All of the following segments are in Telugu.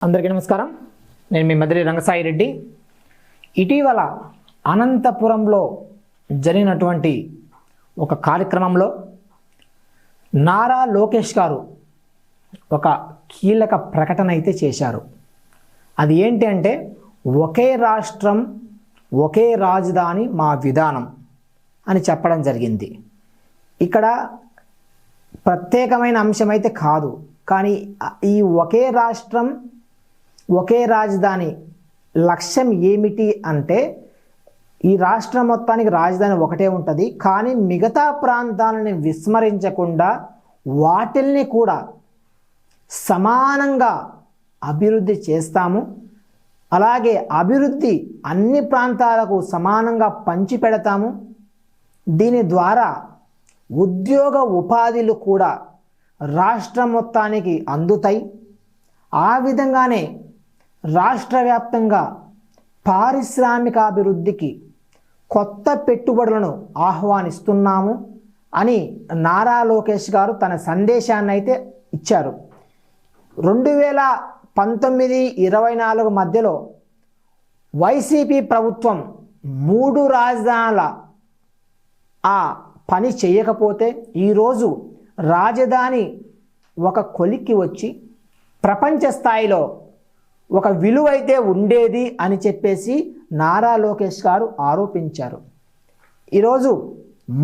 అందరికీ నమస్కారం. నేను మీ మదిరి రంగసాయి రెడ్డి. ఇటీవల అనంతపురంలో జరిగినటువంటి ఒక కార్యక్రమంలో నారా లోకేష్ గారు ఒక కీలక ప్రకటన అయితే చేశారు. అది ఏంటి అంటే, ఒకే రాష్ట్రం ఒకే రాజధాని మా విధానం అని చెప్పడం జరిగింది. ఇక్కడ ప్రత్యేకమైన అంశం అయితే కాదు, కానీ ఈ ఒకే రాష్ట్రం ఒకే రాజధాని లక్ష్యం ఏమిటి అంటే, ఈ రాష్ట్రం మొత్తానికి రాజధాని ఒకటే ఉంటుంది, కానీ మిగతా ప్రాంతాలని విస్మరించకుండా వాటిల్ని కూడా సమానంగా అభివృద్ధి చేస్తాము. అలాగే అభివృద్ధి అన్ని ప్రాంతాలకు సమానంగా పంచిపెడతాము. దీని ద్వారా ఉద్యోగ ఉపాధులు కూడా రాష్ట్రం మొత్తానికి అందుతాయి. ఆ విధంగానే రాష్ట్ర వ్యాప్తంగా పారిశ్రామికాభివృద్ధికి కొత్త పెట్టుబడులను ఆహ్వానిస్తున్నాము అని నారా లోకేష్ గారు తన సందేశాన్ని అయితే ఇచ్చారు. 2019-24 మధ్యలో వైసీపీ ప్రభుత్వం 3 రాజధానుల ఆ పని చేయకపోతే ఈరోజు రాజధాని ఒక కొలిక్కి వచ్చి ప్రపంచ స్థాయిలో ఒక విలువైతే ఉండేది అని చెప్పేసి నారా లోకేష్ గారు ఆరోపించారు. ఈరోజు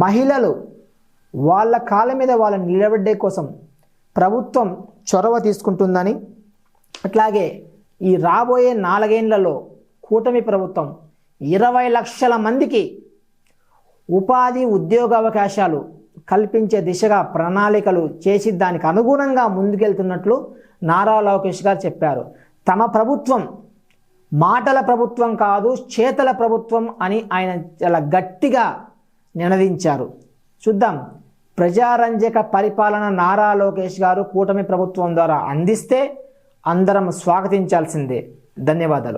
మహిళలు వాళ్ళ కాళ్ళ మీద వాళ్ళు నిలబడే కోసం ప్రభుత్వం చొరవ తీసుకుంటుందని, అట్లాగే ఈ రాబోయే 4 ఏళ్లలో కూటమి ప్రభుత్వం 20 లక్షల మందికి ఉపాధి ఉద్యోగ అవకాశాలు కల్పించే దిశగా ప్రణాళికలు చేసి దానికి అనుగుణంగా ముందుకెళ్తున్నట్లు నారా లోకేష్ గారు చెప్పారు. తమ ప్రభుత్వం మాటల ప్రభుత్వం కాదు, చేతల ప్రభుత్వం అని ఆయన చాలా గట్టిగా నినదించారు. చూద్దాం, ప్రజారంజక పరిపాలన నారా లోకేష్ గారు కూటమి ప్రభుత్వం ద్వారా అందిస్తే అందరం స్వాగతించాల్సిందే. ధన్యవాదాలు.